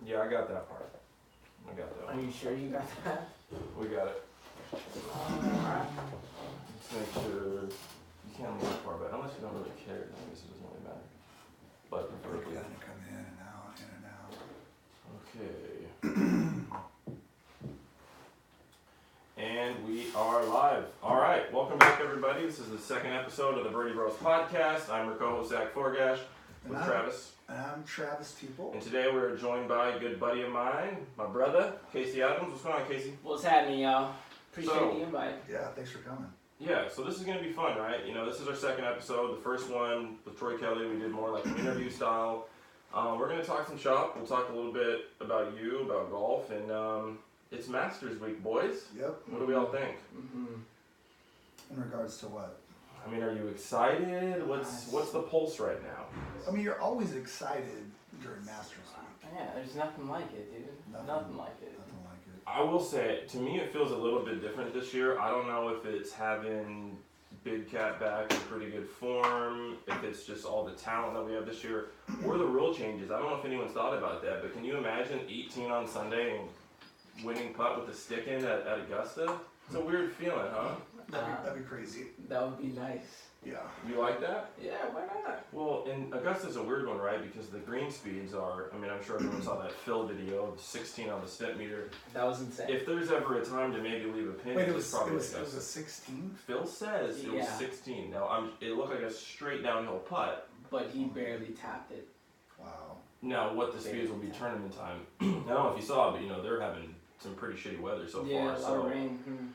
Yeah, I got that part. I got that one. Are you sure you got that? We got it. Alright. Let's make sure you can't move far back, unless you don't really care. I guess it doesn't really matter. But preferably. Gotta come in and out, in and out. Okay. And we are live. All right, welcome back, everybody. This is the second episode of the Birdie Bros podcast. I'm your co-host, Zack Forgash, with Travis. And I'm Travis Teeple. And today we're joined by a good buddy of mine, my brother, Casey Adams. What's going on, Casey? What's happening, y'all? Appreciate the invite. Yeah, thanks for coming. Yeah, so this is going to be fun, right? You know, this is our second episode. The first one with Troy Kelly, we did more like an interview style. We're going to talk some shop. We'll talk a little bit about you, about golf, and it's Masters Week, boys. Yep. What do we all think? Mm-hmm. In regards to what? I mean, are you excited? What's the pulse right now? I mean, you're always excited during Masters Week. Yeah, there's nothing like it, dude. Nothing like it. Nothing like it. I will say, to me, it feels a little bit different this year. I don't know if it's having Big Cat back in pretty good form, if it's just all the talent that we have this year, or the rule changes. I don't know if anyone's thought about that, but can you imagine 18 on Sunday and winning putt with a stick in at Augusta? It's a weird feeling, huh? That'd be crazy. That would be nice. Yeah. You like that? Yeah, why not? Well, and Augusta's a weird one, right? Because the green speeds are, I mean, I'm sure everyone saw that Phil video of 16 on the step meter. That was insane. If there's ever a time to maybe leave a pin, Wait, it's probably Augusta. it was a 16? Phil says it was 16. Now, it looked like a straight downhill putt. But he barely tapped it. Wow. Now, what the speeds will be tournament time. I don't know if you saw, but, you know, they're having some pretty shitty weather so Yeah, far. a lot So of rain.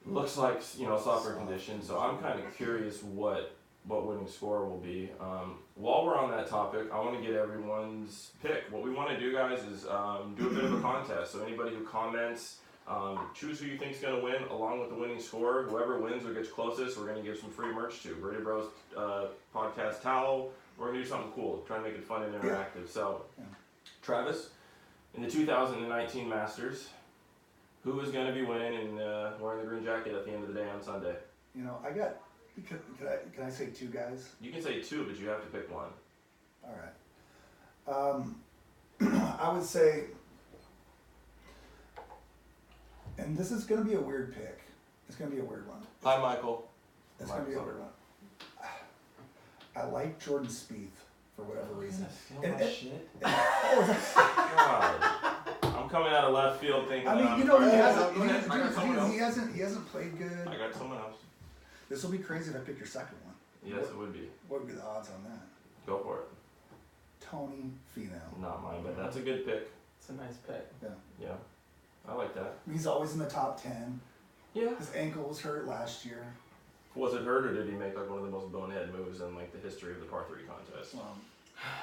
looks like, you know, softer conditions. So I'm kind of curious what winning score will be. While we're on that topic, I want to get everyone's pick. What we want to do, guys, is do a bit of a contest. So anybody who comments, choose who you think is going to win along with the winning score. Whoever wins or gets closest, we're going to give some free merch to. Birdie Bros podcast towel. We're going to do something cool, try and make it fun and interactive. So, Travis, in the 2019 Masters, who is going to be winning and wearing the green jacket at the end of the day on Sunday? You know, can I say two guys? You can say two, but you have to pick one. All right. I would say, and this is going to be a weird pick. It's going to be a weird one. Hi, Michael. It's going to be a weird one. I like Jordan Spieth for whatever reason. Shit. God. I'm coming out of left field thinking. I mean, you know, he hasn't played good. I got someone else. This will be crazy if I pick your second one. Yes, it would be. What would be the odds on that? Go for it. Tony Finau. Not mine, but that's a good pick. It's a nice pick. Yeah. I like that. He's always in the top 10. Yeah. His ankle was hurt last year. Was it hurt, or did he make like one of the most bonehead moves in like the history of the par 3 contest?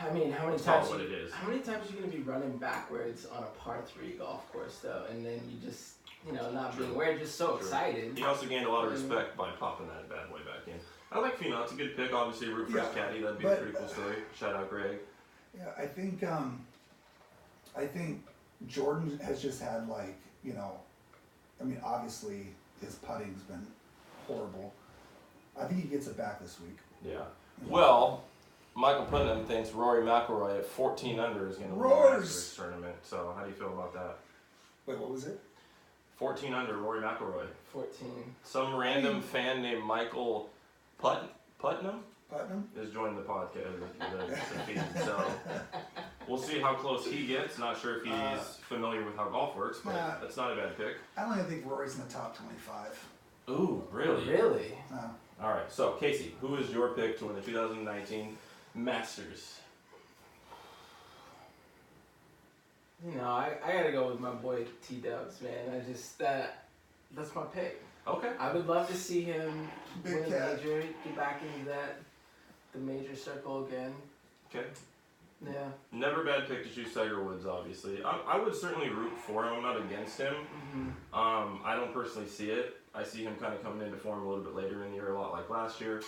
I mean, how many How times it is. are you going to be running backwards on a par 3 golf course though, and then you just, you know, not being, we're just so excited. He also gained a lot of respect by popping that bad boy back in. I like Finau. It's a good pick. Obviously, root for his caddy. That'd be a pretty cool story. Shout out, Greg. Yeah, I think Jordan has just had like, you know, I mean, obviously his putting's been horrible. I think he gets it back this week. Yeah. Well, Michael Putnam thinks Rory McIlroy at 14 under is going to win the Masters tournament. So how do you feel about that? Wait, what was it? 14 under, Rory McIlroy. 14. Some random fan named Michael Putnam Putnam is joining the podcast, the feed. So we'll see how close he gets. Not sure if he's familiar with how golf works, but that's not a bad pick. I don't even think Rory's in the top 25. Ooh, really? Really? No. All right. So Casey, who is your pick to win the 2019 Masters? You know, I gotta go with my boy T-Dubs, man. That's my pick. Okay. I would love to see him Big win a cat. major, get back into the major circle again. Okay. Yeah. Never bad pick to choose Tiger Woods, obviously. I would certainly root for him. I'm not against him. Mm-hmm. I don't personally see it. I see him kind of coming into form a little bit later in the year, a lot like last year.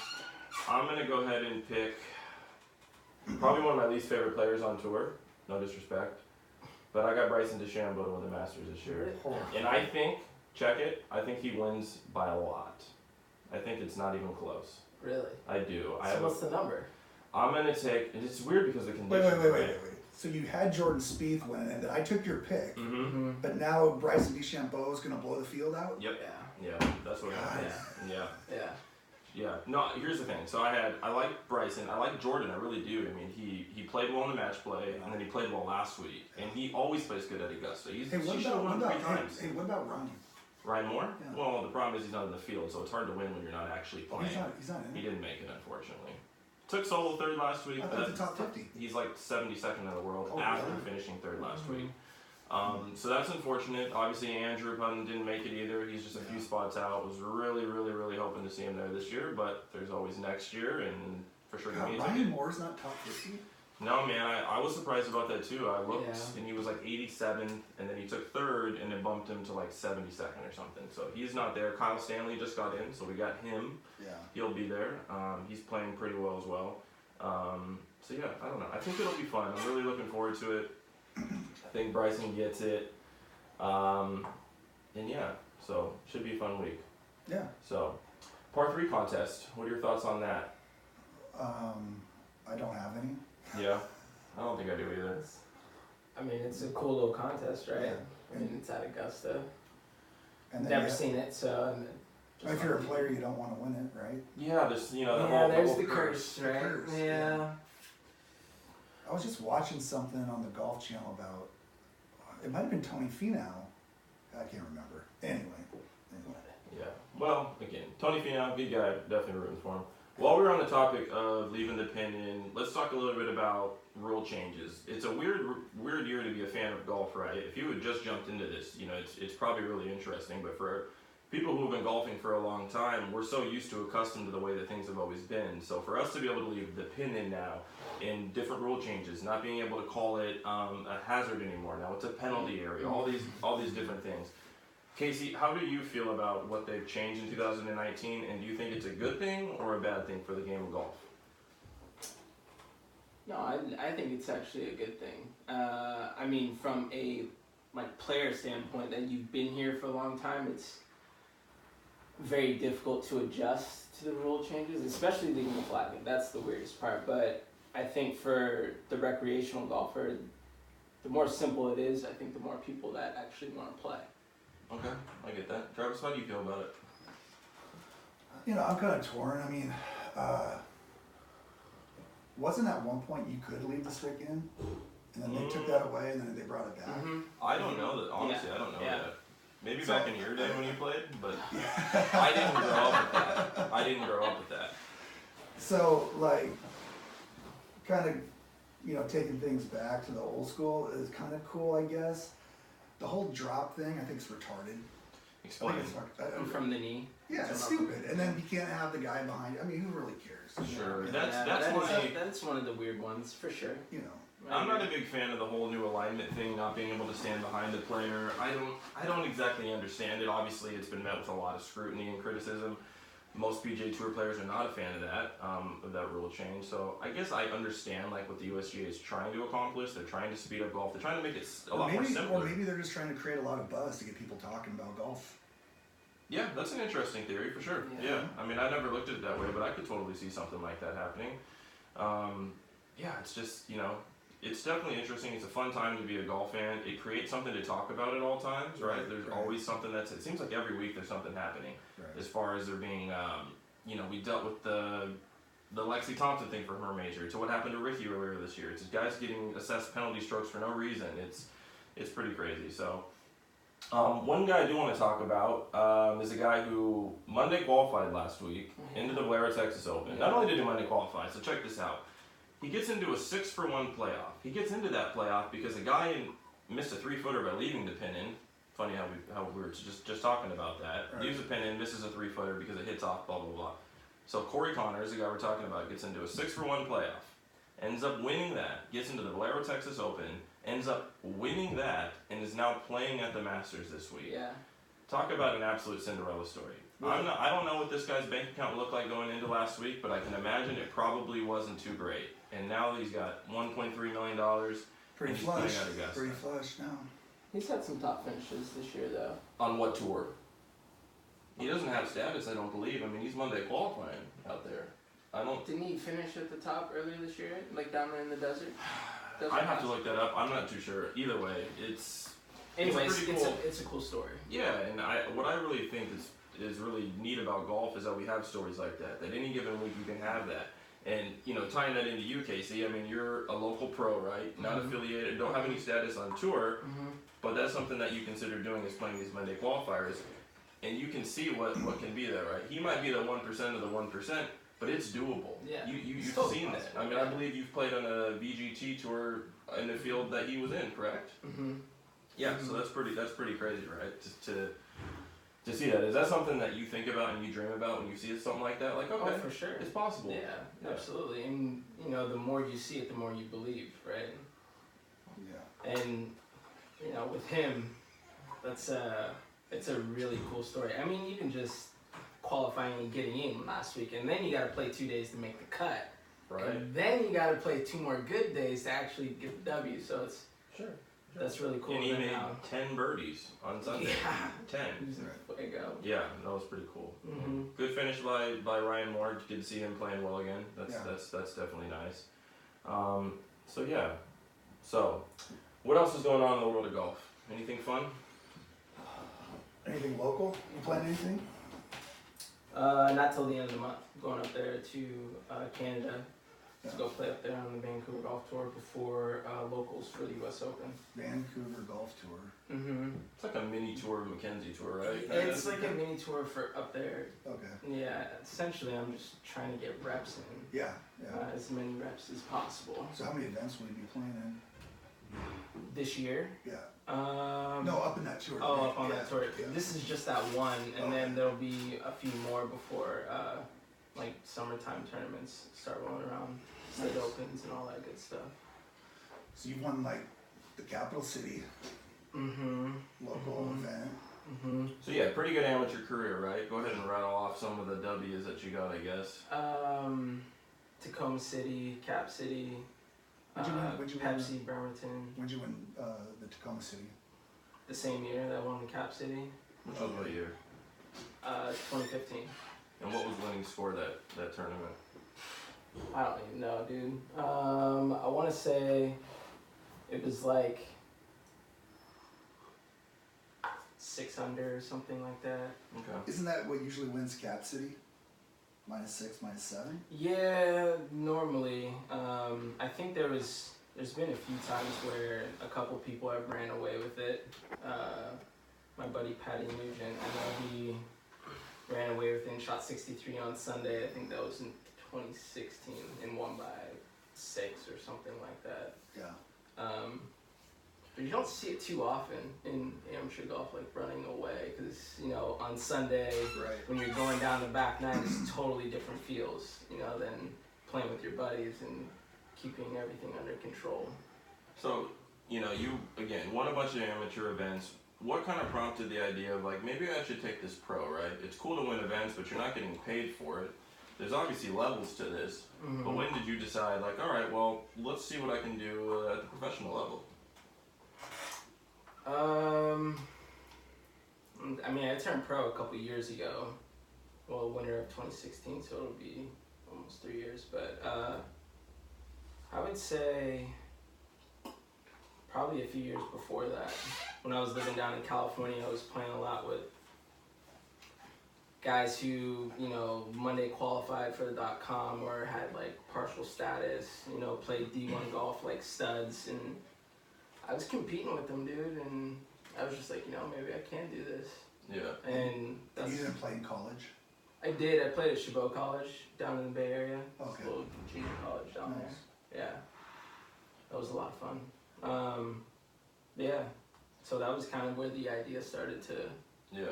I'm going to go ahead and pick probably one of my least favorite players on tour. No disrespect. But I got Bryson DeChambeau to win the Masters this year. And I think, check it, I think he wins by a lot. I think it's not even close. Really? I do. So what's the number? I'm going to take, it's weird because the conditions. Wait. So you had Jordan Spieth win, and I took your pick, Mm-hmm. but now Bryson DeChambeau is going to blow the field out? Yep. Yeah. Yeah, that's what happened. Yeah. Yeah. Yeah. Yeah. No, here's the thing. So I like Bryson. I like Jordan. I really do. I mean, he played well in the match play, and then he played well last week, and he always plays good at Augusta. He should have won 3 times. Hey, what about Ryan? Ryan Moore? Yeah. Well, the problem is he's not in the field, so it's hard to win when you're not actually playing. He's not in He it. didn't make it, unfortunately. Took solo third last week. I but thought it's the top 50. He's like 72nd in the world Oh, after really? finishing third last Mhm. week. So that's unfortunate. Obviously, Andrew Putnam didn't make it either. He's just a few spots out. Was really, really, really hoping to see him there this year, but there's always next year, and for sure. God, Ryan Moore's not top 50? No, man, I was surprised about that too. I looked, Yeah. and he was like 87th, and then he took third, and it bumped him to like 72nd or something. So he's not there. Kyle Stanley just got in, so we got him. Yeah. He'll be there. He's playing pretty well as well. So yeah, I don't know. I think it'll be fun. I'm really looking forward to it. I think Bryson gets it. And yeah, so should be a fun week. Yeah. So, par 3 contest. What are your thoughts on that? I don't have any. Yeah, I don't think I do either. I mean, it's a cool little contest, right? Yeah. I mean, it's at Augusta. And then Never you- seen it, so. if you're a player, you don't want to win it, right? Yeah, there's the Yeah, whole, there's whole the curse, The right? curse, Yeah. I was just watching something on the Golf Channel about, it might have been Tony Finau. I can't remember. Anyway. Yeah. Well, again, Tony Finau, good guy. Definitely rooting for him. While we're on the topic of leaving the pin in, let's talk a little bit about rule changes. It's a weird year to be a fan of golf, right? If you had just jumped into this, it's probably really interesting. But for people who have been golfing for a long time, we're so used to accustomed to the way that things have always been. So for us to be able to leave the pin in now, in different rule changes, not being able to call it a hazard anymore, now it's a penalty area, all these different things. Casey, how do you feel about what they've changed in 2019, and do you think it's a good thing or a bad thing for the game of golf? No, I think it's actually a good thing. I mean, from a player standpoint, that you've been here for a long time, it's very difficult to adjust to the rule changes, especially leaving the flagging. That's the weirdest part. But I think for the recreational golfer, the more simple it is, I think the more people that actually want to play. Okay, I get that. Travis, how do you feel about it? I'm kind of torn. I mean, wasn't at one point you could leave the stick in? And then they took that away and then they brought it back? Mm-hmm. I don't know that, honestly, Yeah. I don't know Yeah. that. Maybe back in your day when you played, but I didn't grow up with that. So, kind of, taking things back to the old school is kind of cool, I guess. The whole drop thing, I think, is retarded. Explain. From the knee. Yeah, it's stupid. And then you can't have the guy behind you. I mean, who really cares? Sure. You know? That's one of the weird ones, for sure. I'm not a big fan of the whole new alignment thing, not being able to stand behind the player. I don't exactly understand it. Obviously, it's been met with a lot of scrutiny and criticism. Most PGA Tour players are not a fan of that rule change. So I guess I understand what the USGA is trying to accomplish. They're trying to speed up golf. They're trying to make it a lot more simpler. Or maybe they're just trying to create a lot of buzz to get people talking about golf. Yeah, that's an interesting theory for sure. Yeah. I mean, I never looked at it that way, but I could totally see something like that happening. Yeah, it's just, it's definitely interesting. It's a fun time to be a golf fan. It creates something to talk about at all times, right? There's always something it seems like every week there's something happening. Right. As far as there being, we dealt with the Lexi Thompson thing for her major, to what happened to Ricky earlier this year. It's just guys getting assessed penalty strokes for no reason. It's pretty crazy. So, one guy I do want to talk about is a guy who Monday qualified last week into the Valero Texas Open. Not only did he Monday qualify, so check this out. He gets into a 6-for-1 playoff. He gets into that playoff because a guy missed a 3-footer by leaving the pin in. Funny how we were just talking about that. Right. Leaves a pin in, misses a 3-footer because it hits off, blah, blah, blah. So Corey Connors, the guy we're talking about, gets into a 6-for-1 playoff. Ends up winning that. Gets into the Valero Texas Open. Ends up winning that and is now playing at the Masters this week. Yeah. Talk about an absolute Cinderella story. I don't know what this guy's bank account looked like going into last week, but I can imagine it probably wasn't too great. And now he's got $1.3 million. Pretty he's flush. playing at Augusta. Pretty flush now. He's had some top finishes this year, though. On what tour? He doesn't have status, I don't believe. I mean, he's Monday qualifying out there. Didn't he finish at the top earlier this year, down there in the desert? I'd have to look that up. I'm not too sure. Either way, it's Anyways, pretty cool. it's a cool story. Yeah, and what I really think is really neat about golf is that we have stories like that. That any given week you can have that. And, you know, tying that into you, Casey, I mean, you're a local pro, right? Not affiliated, don't have any status on tour, but that's something that you consider doing is playing these Monday qualifiers. And you can see what can be there, right? He might be the 1% of the 1%, but it's doable. Yeah. You've totally seen possible. that. I mean, I believe you've played on a VGT tour in the field that he was in, correct? Yeah, so that's pretty crazy, right? To see that. Is that something that you think about and you dream about when you see something like that? Like, okay, Oh, for sure. it's possible. Yeah, absolutely. And, you know, the more you see it, the more you believe, right? Yeah. And, you know, with him, it's a really cool story. I mean, even just qualifying and getting in last week, and then you got to play 2 days to make the cut. Right. And then you got to play 2 more good days to actually get the W. So it's that's really cool. And he And made now, 10 birdies on Sunday. Yeah. 10. Way to go. Yeah, that was pretty cool. Mhm. Good finish by Ryan Moore. Good to see him playing well again. That's Yeah. that's definitely nice. So yeah. So, what else is going on in the world of golf? Anything fun? Anything local? You playing anything? Not till the end of the month. Going up there to Canada to go play up there on the Vancouver Golf Tour before locals for the U.S. Open. Vancouver Golf Tour. It's like a mini tour of Mackenzie tour, right? It's like a mini tour for up there. Okay. Yeah, essentially I'm just trying to get reps in. Yeah, yeah. As many reps as possible. So how many events will you be playing in? This year? Yeah. No, up in that tour. Oh, up on Yeah, that tour. yeah. This is just that one, and Okay. then there'll be a few more before like summertime tournaments start rolling around, state Nice. opens and all that good stuff. So you've won like the capital city local event. So yeah, pretty good amateur career, right? Go ahead and rattle off some of the W's that you got, I guess. Tacoma City, Cap City, When'd you win? Pepsi, Bremerton. When'd you win the Tacoma City? The same year that I won the Cap City, Which was what year? 2015. And what was winning score that tournament? I don't even know, dude. I want to say it was like 6 under or something like that. Okay. Isn't that what usually wins Cap City? -6, -7? Yeah, normally. I think there's been a few times where a couple people have ran away with it. My buddy Patty Nugent, I know he ran away with it and shot 63 on Sunday. I think that was in 2016 and won by 6 or something like that. Yeah. But you don't see it too often in amateur golf, like running away, because, you know, on Sunday, Right. when you're going down the back nine, it's totally different feels, you know, than playing with your buddies and keeping everything under control. So, you know, you, again, won a bunch of amateur events. What kind of prompted the idea of, like, maybe I should take this pro, right? It's cool to win events, but you're not getting paid for it. There's obviously levels to this. But when did you decide, like, all right, well, let's see what I can do at the professional level? I mean, I turned pro a couple years ago. Well, winter of 2016, so it'll be almost 3 years. But I would say probably a few years before that. When I was living down in California, I was playing a lot with guys who, you know, Monday qualified for the .com or had like partial status, you know, played D1 golf like studs, and I was competing with them, dude, and I was just like, you know, maybe I can do this. Yeah. And that's, You didn't play in college? I did. I played at Chabot College down in the Bay Area. Okay. It's a little junior college down Nice. there. Yeah, that was a lot of fun. Yeah, so that was kind of where the idea started to. Yeah.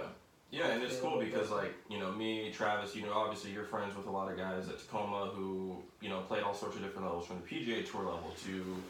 Yeah, and it's cool because, like, you know, me, Travis, you know, obviously you're friends with a lot of guys at Tacoma who, you know, played all sorts of different levels, from the PGA Tour level to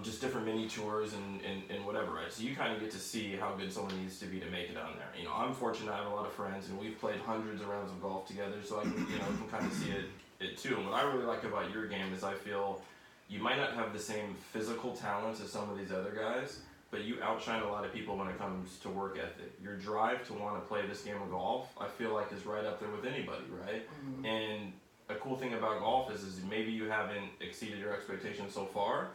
just different mini tours and whatever, right? So you kind of get to see how good someone needs to be to make it on there. You know, I'm fortunate I have a lot of friends, and we've played hundreds of rounds of golf together, so I can, you know, can kind of see it too. And what I really like about your game is I feel you might not have the same physical talents as some of these other guys, but you outshine a lot of people when it comes to work ethic. Your drive to want to play this game of golf, I feel like, is right up there with anybody, right? And a cool thing about golf is maybe you haven't exceeded your expectations so far,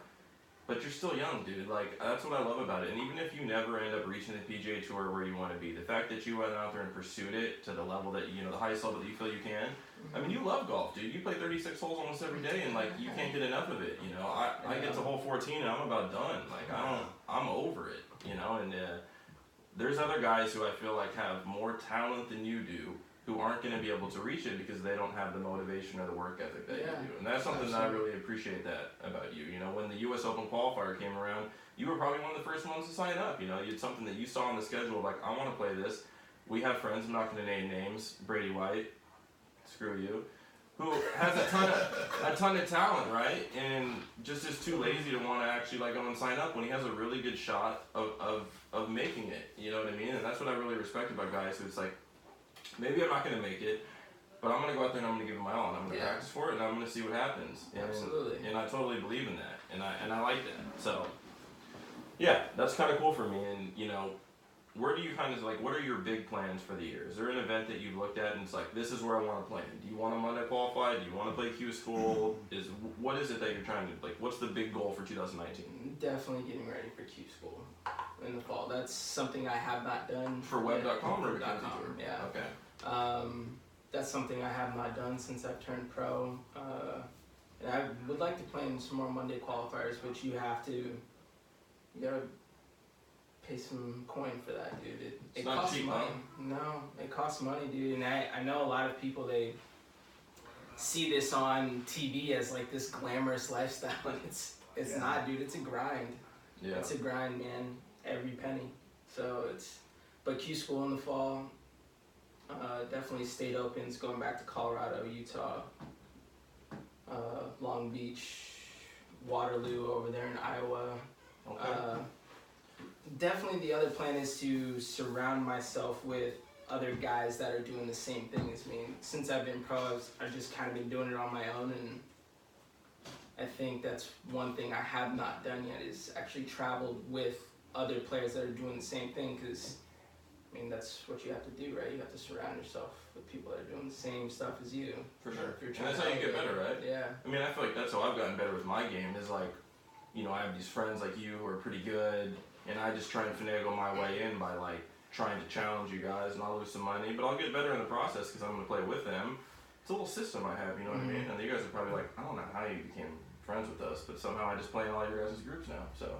but you're still young, dude. Like, that's what I love about it. And even if you never end up reaching the PGA Tour where you want to be, the fact that you went out there and pursued it to the level that, you know, the highest level that you feel you can. I mean, you love golf, dude. You play 36 holes almost every day, and, like, you can't get enough of it, you know. I get to hole 14, and I'm about done. Like, I'm over it, you know. And there's other guys who I feel like have more talent than you do, who aren't going to be able to reach it because they don't have the motivation or the work ethic that you do. And that's something that I really appreciate that about you. You know, when the U.S. Open qualifier came around, you were probably one of the first ones to sign up. You know, you had something that you saw on the schedule, like, I want to play this. We have friends, I'm not going to name names, Brady White, screw you, who has a ton of talent, right? And just is too lazy to want to actually, like, go and sign up when he has a really good shot of making it. You know what I mean? And that's what I really respect about guys who it's like, maybe I'm not going to make it, but I'm going to go out there and I'm going to give it my all, and I'm going to practice for it, and I'm going to see what happens. And, Absolutely. And I totally believe in that, and I like that. So, yeah, that's kind of cool for me. And, you know, where do you kind of, like, what are your big plans for the year? Is there an event that you've looked at and it's like, this is where I want to play? Do you want to Monday qualify? Do you want to play Q School? What is it that you're trying to, like, what's the big goal for 2019? Definitely getting ready for Q School in the fall. That's something I have not done. For web.com or web.com? Yeah. Okay. That's something I have not done since I've turned pro. And I would like to play in some more Monday qualifiers, which you gotta pay some coin for that, dude. It not costs cheap, money. huh? No, it costs money, dude. And I know a lot of people, they see this on TV as like this glamorous lifestyle, and it's not, dude. It's a grind. Yeah. It's a grind, man. Every penny. So but Q School in the fall, definitely state opens, going back to Colorado, Utah, Long Beach, Waterloo over there in Iowa. Okay. Definitely the other plan is to surround myself with other guys that are doing the same thing as me. Since I've been pro, I've just kind of been doing it on my own, and I think that's one thing I have not done yet, is actually traveled with other players that are doing the same thing, because I mean, that's what you have to do, right? You have to surround yourself with people that are doing the same stuff as you. For sure. If you're And trying that's to how you get better, right? Yeah. I mean, I feel like that's how I've gotten better with my game, is like, you know, I have these friends like you who are pretty good, and I just try and finagle my way in by, like, trying to challenge you guys, and I'll lose some money, but I'll get better in the process because I'm going to play with them. It's a little system I have, you know what I mean? And you guys are probably like, I don't know how you became friends with us, but somehow I just play in all your guys' groups now. So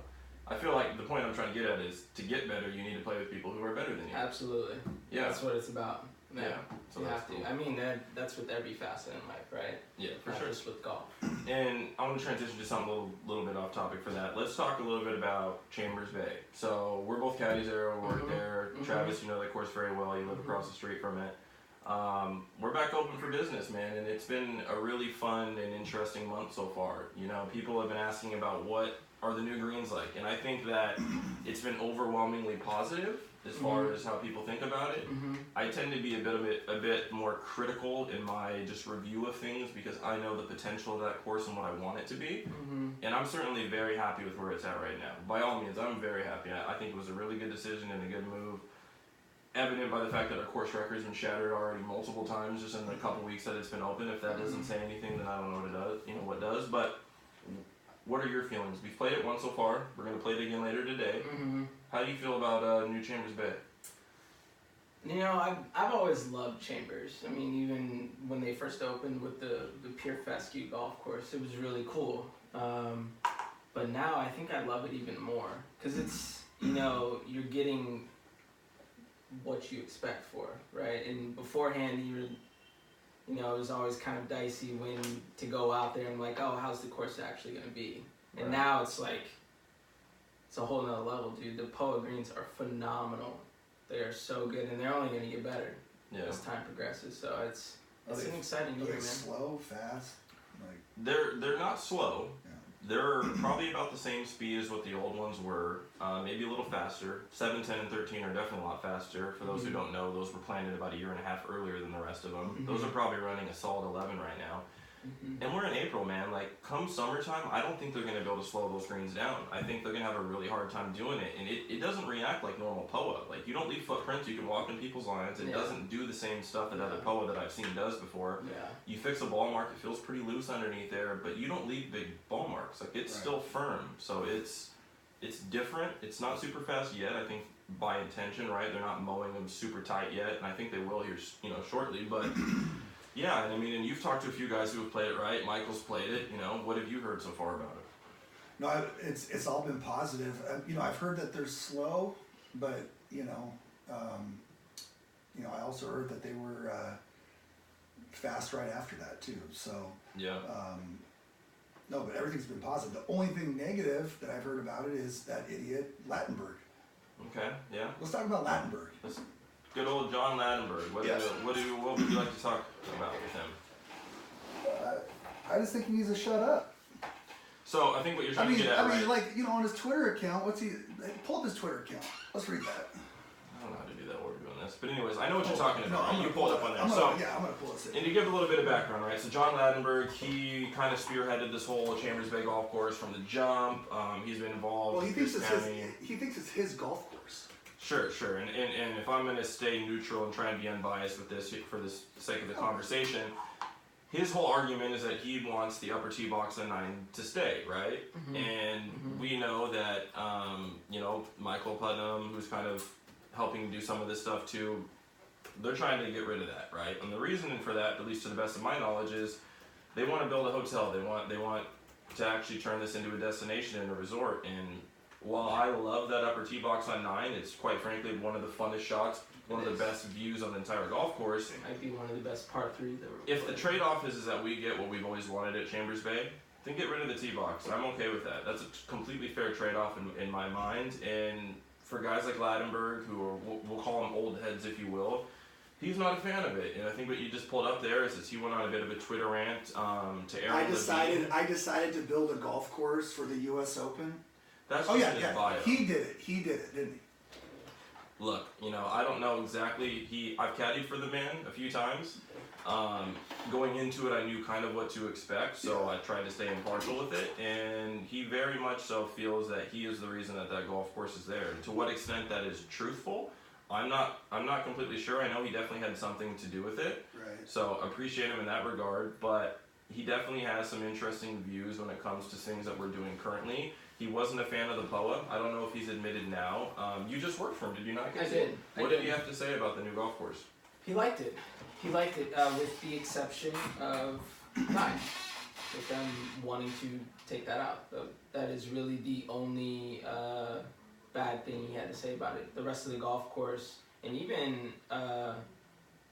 I feel like the point I'm trying to get at is, to get better, you need to play with people who are better than you. Absolutely. Yeah. That's what it's about. Yeah. So you that's have to. cool. I mean, that's with every facet in life, right? Yeah, for Not sure. just with golf. And I want to transition to something a little bit off topic for that. Let's talk a little bit about Chambers Bay. So we're both caddies there, we work there. Travis, you know that course very well. You live across the street from it. We're back open for business, man, and it's been a really fun and interesting month so far. You know, people have been asking about what are the new greens like, and I think that it's been overwhelmingly positive as far as how people think about it. I tend to be a bit more critical in my just review of things, because I know the potential of that course and what I want it to be. And I'm certainly very happy with where it's at right now. By all means, I'm very happy. I think it was a really good decision and a good move, evident by the fact that our course record has been shattered already multiple times just in the couple weeks that it's been open. If that doesn't say anything, then I don't know what it does. You know what does. But what are your feelings? We've played it once so far. We're going to play it again later today. How do you feel about New Chambers Bay? You know, I've always loved Chambers. I mean, even when they first opened with the Pure Fescue golf course, it was really cool. But now I think I love it even more, because it's, you know, you're getting what you expect for, right? And beforehand, you know, it was always kind of dicey when to go out there and like, oh, how's the course actually going to be? And now it's like, it's a whole nother level, dude. The POA greens are phenomenal. They are so good, and they're only going to get better as time progresses. So it's an exciting year, man. Slow, fast? Like, They're not slow. yeah. They're probably about the same speed as what the old ones were, maybe a little faster. 7, 10, and 13 are definitely a lot faster. For those who don't know, those were planted about a year and a half earlier than the rest of them. Those are probably running a solid 11 right now. And we're in April, man. Like, come summertime, I don't think they're going to be able to slow those greens down. I think they're going to have a really hard time doing it. And it doesn't react like normal POA. Like, you don't leave footprints. You can walk in people's lines. It doesn't do the same stuff that other POA that I've seen does before. Yeah. You fix a ball mark, it feels pretty loose underneath there, but you don't leave big ball marks. Like, it's still firm. So it's different. It's not super fast yet. I think by intention, right? They're not mowing them super tight yet. And I think they will here, shortly. But... yeah, and I mean, and you've talked to a few guys who have played it, right? Michael's played it. What have you heard so far about it? No, it's all been positive. I've heard that they're slow, but I also heard that they were fast right after that too. So yeah. No, but everything's been positive. The only thing negative that I've heard about it is that idiot Lattenberg. Okay. Yeah. Let's talk about Lattenberg. Good old John Lattenberg. What would you like to talk about with him? I just think he needs to shut up. So I think what you're trying to get at, right? like on his Twitter account, pull up his Twitter account. Let's read that. I don't know how to do that while we're doing this, but anyways, I know what you're talking about. I'm you pulled up on there. I'm gonna pull this in. And to give a little bit of background, right? So John Lattenberg, he kind of spearheaded this whole Chambers Bay golf course from the jump. He's been involved. Well, he thinks it's his golf course. Sure. And if I'm going to stay neutral and try and be unbiased with this for the sake of the conversation, his whole argument is that he wants the upper tee box on 9 to stay, right? Mm-hmm. And we know that, Michael Putnam, who's kind of helping do some of this stuff too, they're trying to get rid of that, right? And the reason for that, at least to the best of my knowledge, is they want to build a hotel. They want to actually turn this into a destination and a resort. And while I love that upper tee box on 9, it's quite frankly one of the funnest shots, one of the best views on the entire golf course. It might be one of the best par 3s ever. If the trade-off is that we get what we've always wanted at Chambers Bay, then get rid of the tee box. I'm okay with that. That's a completely fair trade-off in my mind. And for guys like Lattenberg, who are, we'll call them old heads if you will, he's not a fan of it. And I think what you just pulled up there is that he went on a bit of a Twitter rant to Aaron Levine. I decided to build a golf course for the U.S. Open. That's just in his bio. He did it, didn't he? Look, I don't know exactly. I've caddied for the man a few times. Going into it, I knew kind of what to expect, so I tried to stay impartial with it. And he very much so feels that he is the reason that golf course is there. And to what extent that is truthful, I'm not completely sure. I know he definitely had something to do with it. Right. So appreciate him in that regard, but he definitely has some interesting views when it comes to things that we're doing currently. He wasn't a fan of the POA. I don't know if he's admitted now. You just worked for him, did you not? I did. What did he have to say about the new golf course? He liked it. With the exception of 9, with them wanting to take that out. That is really the only bad thing he had to say about it. The rest of the golf course, and even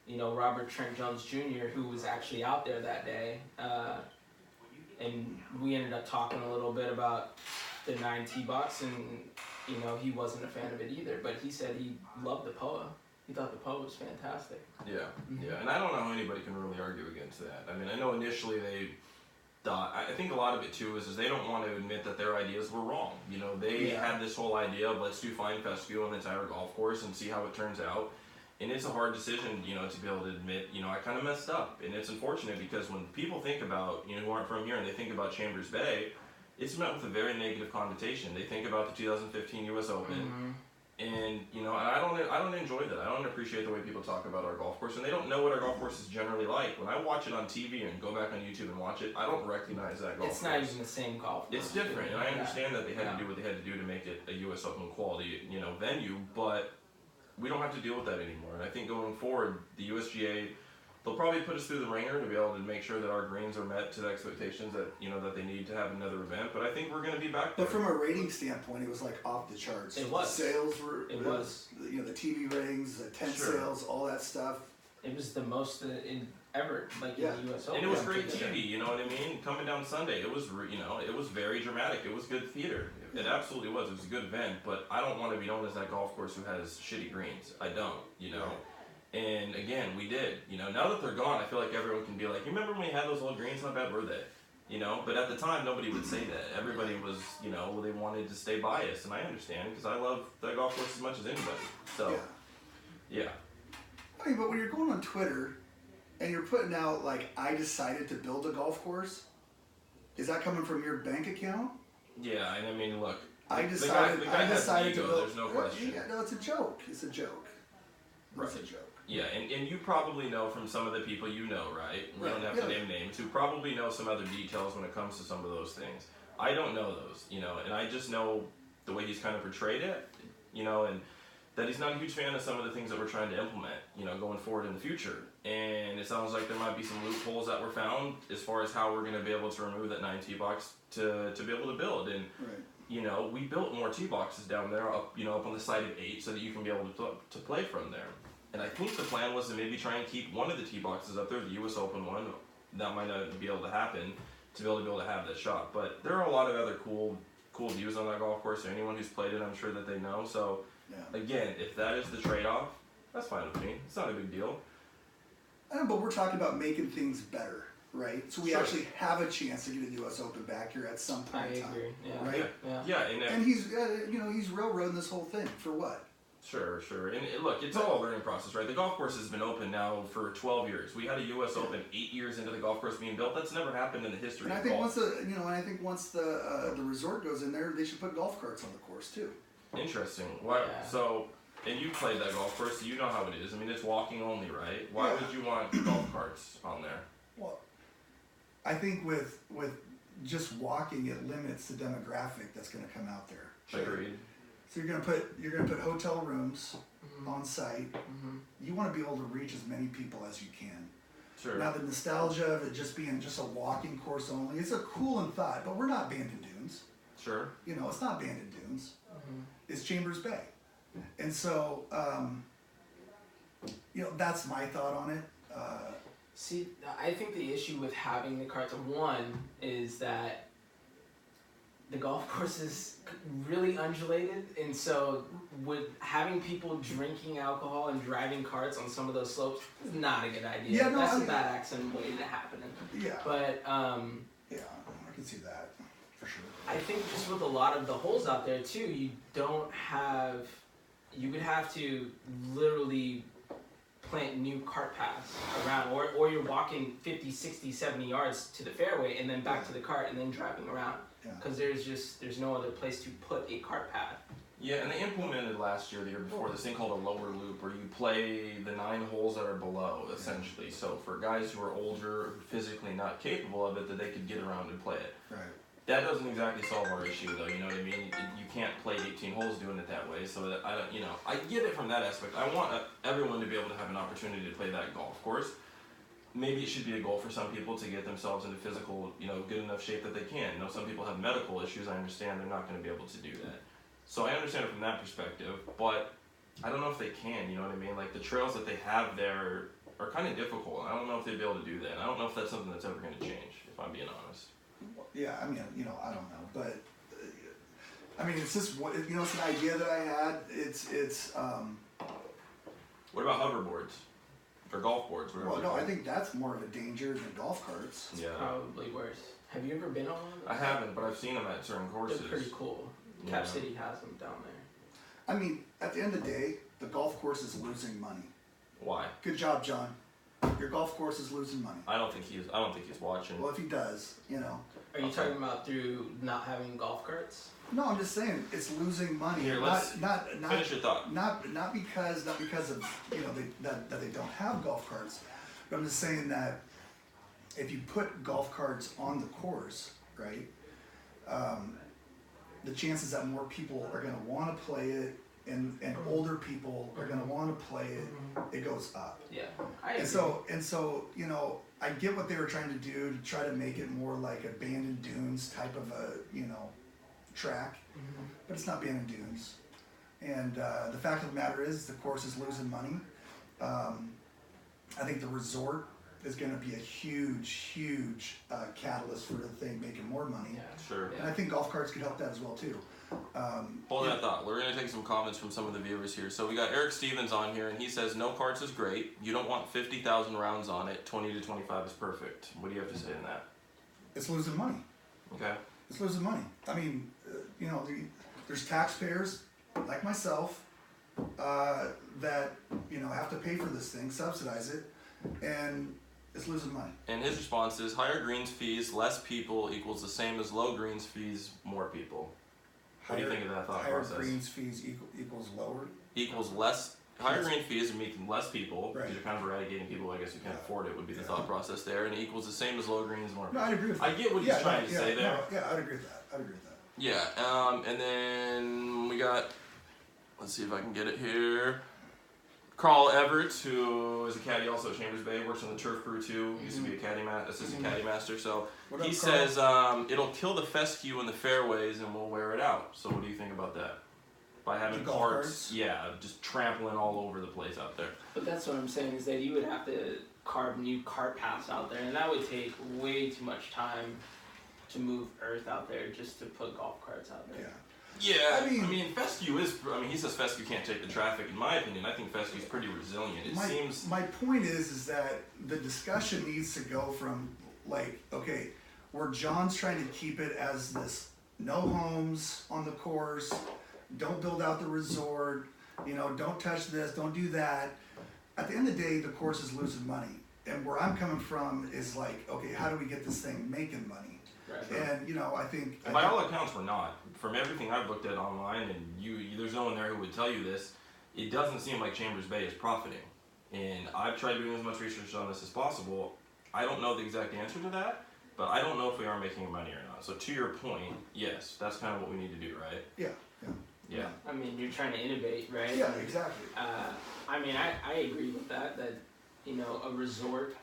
Robert Trent Jones Jr., who was actually out there that day, and we ended up talking a little bit about the 9 tee box, and he wasn't a fan of it either. But he said he loved the POA. He thought the POA was fantastic. Yeah, and I don't know how anybody can really argue against that. I mean, I know initially they thought, I think a lot of it too is they don't want to admit that their ideas were wrong. They had this whole idea of let's do fine fescue on the entire golf course and see how it turns out. And it's a hard decision, to be able to admit, I kind of messed up. And it's unfortunate because when people think about, who aren't from here and they think about Chambers Bay, it's met with a very negative connotation. They think about the 2015 U.S. Open. And, I don't enjoy that. I don't appreciate the way people talk about our golf course. And they don't know what our golf course is generally like. When I watch it on TV and go back on YouTube and watch it, I don't recognize that golf course. It's not even the same golf course. It's different. And I understand that they had to do what they had to do to make it a U.S. Open quality, venue. But we don't have to deal with that anymore. And I think going forward, the USGA, they'll probably put us through the ringer to be able to make sure that our greens are met to the expectations that that they need to have another event. But I think we're going to be back there. But from a rating standpoint, it was like off the charts. It was. The sales were. It was. The TV ratings, the tent sales, all that stuff. It was the most ever, in the U.S. Open. And it was great TV. You know what I mean? Coming down Sunday, it was it was very dramatic. It was good theater. It absolutely was. It was a good event. But I don't want to be known as that golf course who has shitty greens. I don't. And again, we did. Now that they're gone, I feel like everyone can be like, you remember when we had those old greens? How bad were they? But at the time, nobody would say that. Everybody was, they wanted to stay biased, and I understand because I love that golf course as much as anybody. So, yeah. I mean, but when you're going on Twitter and you're putting out like, I decided to build a golf course. Is that coming from your bank account? Yeah, and I mean, look, I the decided. guy I has an decided ego, to build. there's no question. Yeah, no, it's a joke. It's a joke. It's a Right. joke. Yeah, and you probably know from some of the people you know, right? We Right, don't have to name names, who probably know some other details when it comes to some of those things. I don't know those, you know, and I just know the way he's kind of portrayed it, you know, and that he's not a huge fan of some of the things that we're trying to implement, you know, going forward in the future. And it sounds like there might be some loopholes that were found as far as how we're going to be able to remove that 9 tee box to be able to build. And Right. you know, we built more tee boxes down there, up up on the side of 8, so that you can be able to play from there. And I think the plan was to maybe try and keep one of the tee boxes up there, the U.S. Open one. That might not be able to happen to be able to have that shot. But there are a lot of other cool views on that golf course. Anyone who's played it, I'm sure that they know. So Yeah. again, if that is the trade-off, that's fine with me. It's not a big deal. I know, but we're talking about making things better, right? So we Sure. actually have a chance to get a U.S. Open back here at some I point in time. agree. Yeah. Right? Yeah, and And he's, he's railroading this whole thing for what? Sure. And look, it's all a learning process, right? The golf course has been open now for 12 years. We had a U.S. Open 8 years into the golf course being built. That's never happened in the history And I of think golf. once the resort goes in there, they should put golf carts on the course too. Interesting. Why? Yeah. So, and you played that golf course, so you know how it is. I mean, it's walking only, right? Why Yeah. would you want golf carts on there? Well, I think with just walking, it limits the demographic that's going to come out there. Agreed. So you're gonna put hotel rooms on site. Mm-hmm. You want to be able to reach as many people as you can. Sure. Now the nostalgia of it just being just a walking course only, it's a cool in thought, but we're not Bandon Dunes. Sure. You know, it's not Bandon Dunes. Mm-hmm. It's Chambers Bay. And so, that's my thought on it. See, I think the issue with having the carts, one, is that the golf course is really undulated, and so with having people drinking alcohol and driving carts on some of those slopes is not a good idea. Yeah, no, that's I a mean- bad accident waiting to happen. Yeah. But Yeah, I can see that for sure. I think just with a lot of the holes out there too, you would have to literally plant new cart paths around, or you're walking 50, 60, 70 yards to the fairway and then back to the cart and then driving around. Yeah. Because there's no other place to put a cart path. Yeah, and they implemented last year, the year before, this thing called a lower loop, where you play the 9 holes that are below, essentially. So for guys who are older, physically not capable of it, that they could get around and play it. Right. That doesn't exactly solve our issue, though. You know what I mean? You can't play 18 holes doing it that way. So that I don't, I get it from that aspect. I want everyone to be able to have an opportunity to play that golf course. Maybe it should be a goal for some people to get themselves into physical, good enough shape that they can. Some people have medical issues. I understand they're not going to be able to do that. So I understand it from that perspective, but I don't know if they can. You know what I mean? Like the trails that they have there are kind of difficult. I don't know if they'd be able to do that. And I don't know if that's something that's ever going to change, if I'm being honest. Yeah, I mean, I don't know, but it's just it's an idea that I had. What about hoverboards or golf boards? Well, no, I think that's more of a danger than golf carts. Yeah, Probably worse. Have you ever been on one? I haven't, but I've seen them at certain courses. They're pretty cool. Yeah. Cap City has them down there. I mean, at the end of the day, the golf course is losing money. Why? Good job, John. Your golf course is losing money. I don't think he's watching. Well, if he does, Are you talking about through not having golf carts? No, I'm just saying it's losing money. Here, not finish your thought. Not because of that they don't have golf carts, but I'm just saying that if you put golf carts on the course, right, the chances that more people are going to want to play it and older people are going to want to play it, it goes up. Yeah, I agree. And so I get what they were trying to do to try to make it more like a Bandon Dunes type of a track, but it's not Bandon Dunes. And the fact of the matter is the course is losing money. I think the resort is going to be a huge catalyst for the thing making more money. Yeah. Sure. And I think golf carts could help that as well too. Hold that thought. We're going to take some comments from some of the viewers here. So we got Eric Stevens on here, and he says, no carts is great. You don't want 50,000 rounds on it. 20 to 25 is perfect. What do you have to say to that? It's losing money. Okay. It's losing money. I mean, there's taxpayers like myself that have to pay for this thing, subsidize it, and It's losing money. And his response is higher greens fees, less people equals the same as low greens fees, more people. What do you think of that thought process? Higher greens fees equals lower? Equals less. Higher green fees are making less people, Right. because you're kind of eradicating people, I guess, who can't afford it, would be the thought process there, and it equals the same as low greens, more people. No, I'd agree with that. I get what he's trying to say there. No, yeah, I'd agree with that. Yeah, and then we got, let's see if I can get it here. Carl Everett, who is a caddy also at Chambers Bay, works on the turf crew too. Used to be a assistant caddy master. So What he up, says it'll kill the fescue in the fairways and we'll wear it out. So what do you think about that? By having The golf carts? yeah, just trampling all over the place out there. But that's what I'm saying is that you would have to carve new cart paths out there, and that would take way too much time to move earth out there just to put golf carts out there. Yeah. Yeah, I mean, fescue is. I mean, he says fescue can't take the traffic. In my opinion, I think fescue is pretty resilient. It seems. My point is that the discussion needs to go from like, okay, where John's trying to keep it as this no homes on the course, don't build out the resort, don't touch this, don't do that. At the end of the day, the course is losing money. And where I'm coming from is like, okay, how do we get this thing making money? Right. And I think By all accounts, we're not. From everything I've looked at online, and there's no one there who would tell you this. It doesn't seem like Chambers Bay is profiting. And I've tried doing as much research on this as possible. I don't know the exact answer to that, but I don't know if we are making money or not. So to your point, yes, that's kind of what we need to do, right? Yeah. I mean, you're trying to innovate, right? Yeah, exactly. I mean, I agree with that, a resort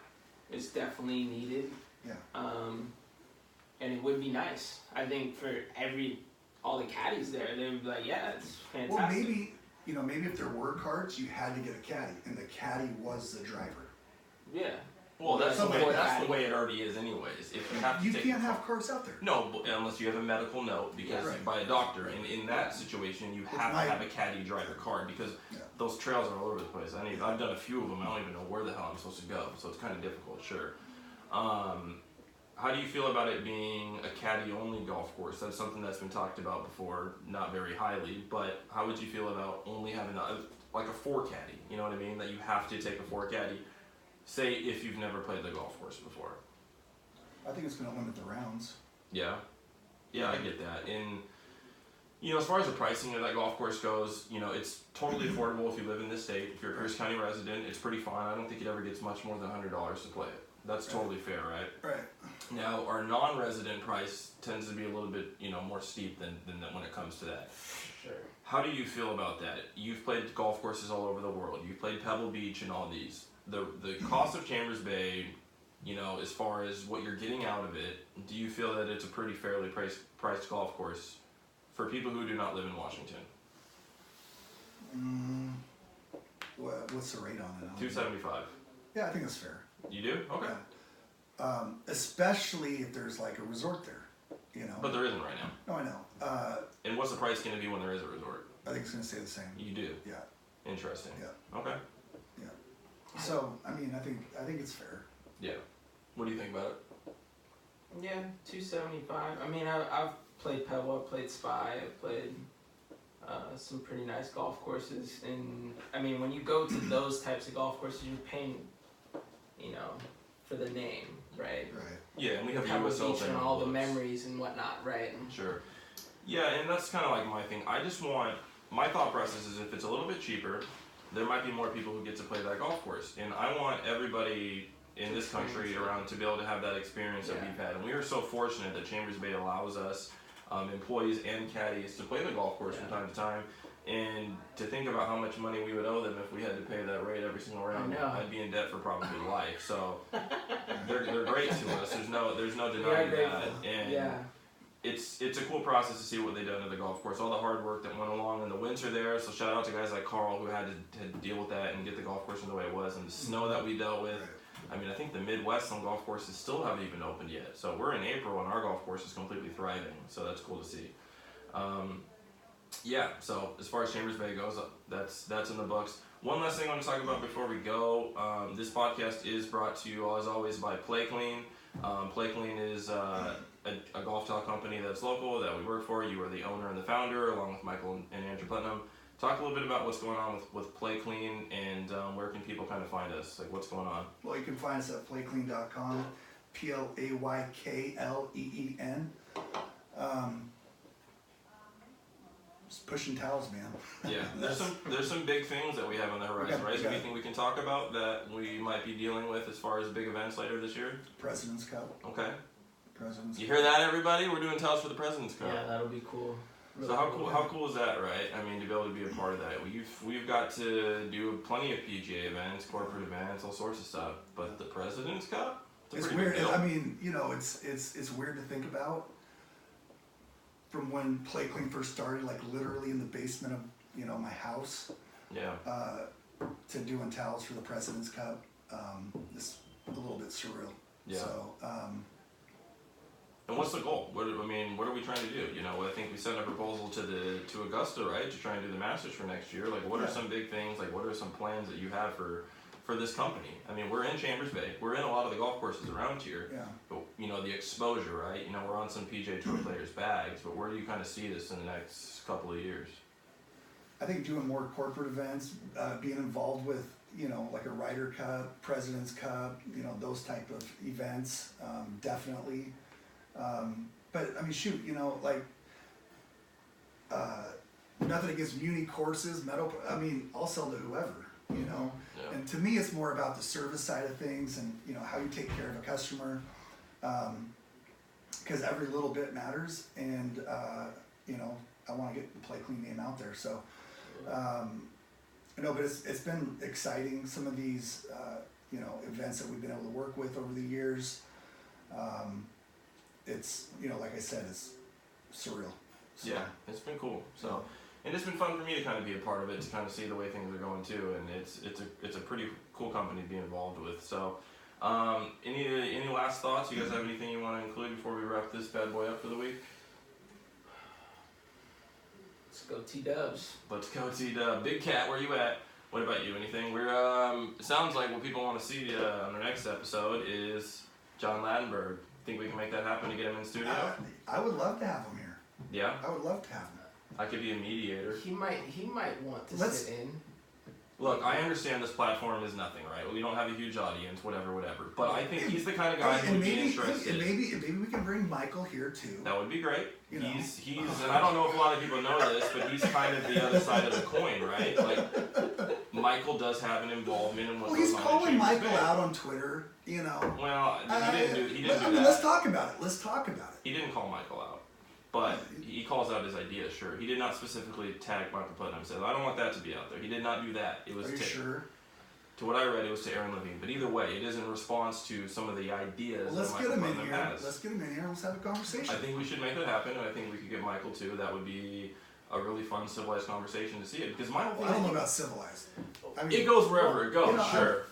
is definitely needed. Yeah. And it would be nice. I think for all the caddies there, they would be like, yeah, it's fantastic. Well, maybe if there were carts, you had to get a caddy, and the caddy was the driver. Yeah. Well, that's the Caddy. way it already is, anyways. If you have to You take can't have carts out there. No, unless you have a medical note because Right. by a doctor. And in that situation, you have to have a caddy driver card because those trails are all over the place. I've done a few of them. I don't even know where the hell I'm supposed to go, so it's kind of difficult. Sure. How do you feel about it being a caddy-only golf course? That's something that's been talked about before, not very highly. But how would you feel about only having like a 4 caddy? You know what I mean? That you have to take a 4 caddy. Say if you've never played the golf course before. I think it's going to limit the rounds. Yeah, I get that. And as far as the pricing of that golf course goes, it's totally affordable if you live in this state. If you're a Pierce County resident, it's pretty fine. I don't think it ever gets much more than $100 to play it. That's totally fair, right? Right. Now, our non-resident price tends to be a little bit, more steep than when it comes to that. Sure. How do you feel about that? You've played golf courses all over the world. You've played Pebble Beach and all these. The cost of Chambers Bay, as far as what you're getting out of it, do you feel that it's a pretty fairly priced golf course for people who do not live in Washington? What's the rate on it? $275. Yeah, I think it's fair. You do? Okay. Yeah. Especially if there's like a resort there, But there isn't right now. No, I know. And what's the price going to be when there is a resort? I think it's going to stay the same. You do? Yeah. Interesting. Yeah. Okay. Yeah. So, I think it's fair. Yeah. What do you think about it? Yeah, $275. I mean, I've played Pebble, I've played Spy, I've played some pretty nice golf courses. And I mean, when you go to those types of golf courses, you're paying, for the name, right? Right. Yeah, and we have Pebble US Beach Open and on all the books. memories and whatnot, right? Sure. Yeah, and that's kind of like my thing. I just want, my thought process is if it's a little bit cheaper, there might be more people who get to play that golf course. And I want everybody in this country around to be able to have that experience that we've had. And we are so fortunate that Chambers Bay allows us, employees and caddies, to play the golf course from time to time. And to think about how much money we would owe them if we had to pay that rate every single round, I'd be in debt for probably life. So they're great to us. There's no denying that. And it's a cool process to see what they've done to the golf course. All the hard work that went along in the winter there. So shout out to guys like Carl who had to deal with that and get the golf course in the way it was, and the snow that we dealt with. I mean, I think the Midwest, some golf courses still haven't even opened yet. So we're in April and our golf course is completely thriving. So that's cool to see. Yeah, so as far as Chambers Bay goes, that's in the books. One last thing I want to talk about before we go. This podcast is brought to you, as always, by Play Clean. Play Clean is a golf talk company that's local that we work for. You are the owner and the founder, along with Michael and Andrew Putnam. Talk a little bit about what's going on with Play Clean and where can people kind of find us? Like, what's going on? Well, you can find us at playclean.com, PLAYKLEEN. Just pushing towels, man. Yeah, there's some big things that we have on the horizon, right? Is there anything we can talk about that we might be dealing with as far as big events later this year? President's Cup. Okay. President's You Cup. hear that, everybody? We're doing towels for the President's Cup. Yeah, that'll be cool. Really So how cool is that, right? I mean, to be able to be a part of that. We've got to do plenty of PGA events, corporate events, all sorts of stuff. But the President's Cup? It's weird. I mean, you know, it's weird to think about. From when Play Clean first started, like literally in the basement of, you know, my house, Yeah. to doing towels for the President's Cup, it's a little bit surreal. Yeah. So, And what's the goal? What are we trying to do? You know, I think we sent a proposal to Augusta, right, to try and do the Masters for next year. Like, what are some big things? Like, what are some plans that you have for this company? I mean, we're in Chambers Bay. We're in a lot of the golf courses around here. yeah. But, you know, the exposure, right? You know, we're on some PGA Tour players' bags, but where do you kind of see this in the next couple of years? I think doing more corporate events, being involved with, you know, like a Ryder Cup, President's Cup, you know, those type of events, definitely. But I mean, shoot, you know, like, nothing against muni courses, I mean, I'll sell to whoever, you know. Yeah. And to me, it's more about the service side of things and, you know, how you take care of a customer. Because every little bit matters, and, you know, I want to get the Play Clean name out there. So, no, but it's been exciting. Some of these, you know, events that we've been able to work with over the years. It's, you know, like I said, it's surreal. So, Yeah, it's been cool. So, and it's been fun for me to kind of be a part of it, to kind of see the way things are going too. And it's a pretty cool company to be involved with. So, any last thoughts? You guys have anything you want to include before we wrap this bad boy up for the week? Let's go T-Dubs. Let's go to Big Cat. Where you at? What about you? Anything? We're it sounds like what people want to see on our next episode is John Ladenburg. Think we can make that happen to get him in studio? I would love to have him here. Yeah, I would love to have him. I could be a mediator. He might want to sit in. Look, I understand this platform is nothing, right? We don't have a huge audience, whatever. But I think he's the kind of guy who would be interested. And maybe we can bring Michael here too. That would be great. You know. He's and I don't know if a lot of people know this, but he's kind of the other side of the coin, right? Like, Michael does have an involvement in what Well, goes he's on in calling Chambers Michael Bay. out on Twitter, you know. Well, he didn't do I mean, that. let's talk about it. Let's talk about it. He didn't call Michael out, but he calls out his ideas, sure. He did not specifically tag Michael Putnam. Said, I don't want that to be out there. He did not do that. It was Are you sure? To what I read, it was to Aaron Levine. But either way, it is in response to some of the ideas Well, let's that get Michael him in Putnam here. has. Let's get him in here. Let's have a conversation. I think we should make that happen, and I think we could get Michael too. That would be a really fun, civilized conversation to see it. Because my whole thing Well, I don't know about civilized. I mean, it goes wherever it goes, you know, sure.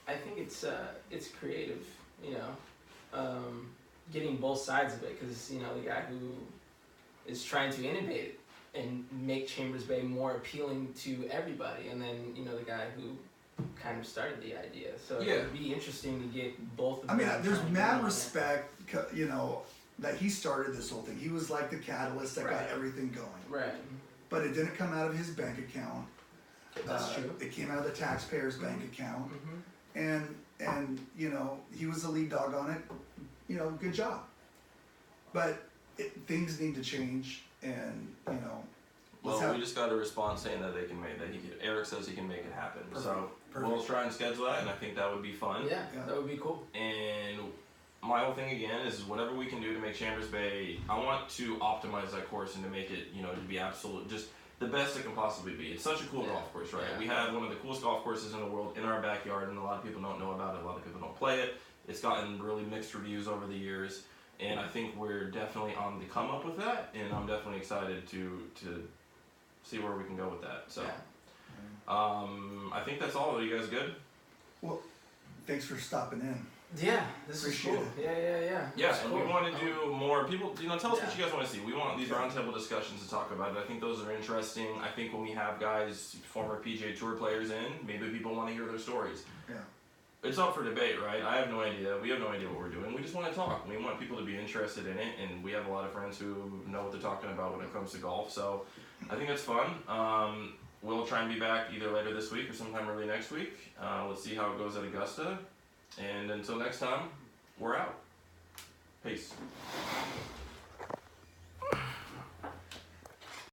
I think it's creative, you know, getting both sides of it, because you know the guy who is trying to innovate and make Chambers Bay more appealing to everybody, and then you know the guy who kind of started the idea. So Yeah. it would be interesting to get both of I them. mean, there's trying to mad get on it. respect, you know, that he started this whole thing. He was like the catalyst that got Right. everything going. Right. But it didn't come out of his bank account. That's true. It came out of the taxpayer's bank account. Mm-hmm. And you know, he was the lead dog on it. You know, good job. But things need to change, and you know. Well, we just got a response saying that they can make that. Eric says he can make it happen. So Perfect. we'll try and schedule that, and I think that would be fun. Yeah, Yeah. that would be cool. And my whole thing again is whatever we can do to make Chambers Bay. I want to optimize that course and to make it, you know, to be absolute, just the best it can possibly be. It's such a cool golf course, right? Yeah. We have one of the coolest golf courses in the world in our backyard, and a lot of people don't know about it. A lot of people don't play it. It's gotten really mixed reviews over the years, and I think we're definitely on the come up with that. And I'm definitely excited to see where we can go with that. So, Yeah. I think that's all. Are you guys good? Well, thanks for stopping in. Yeah, this Appreciate is cool. it. Yeah. Yeah, That's and cool. we want to do more. People, you know, tell us what Yeah. you guys want to see. We want these roundtable discussions to talk about it. I think those are interesting. I think when we have guys, former PGA Tour players in, maybe people want to hear their stories. Yeah. It's up for debate, right? I have no idea. We have no idea what we're doing. We just want to talk. We want people to be interested in it, and we have a lot of friends who know what they're talking about when it comes to golf. So I think it's fun. we'll try and be back either later this week or sometime early next week. Let's see how it goes at Augusta. And until next time, we're out. Peace.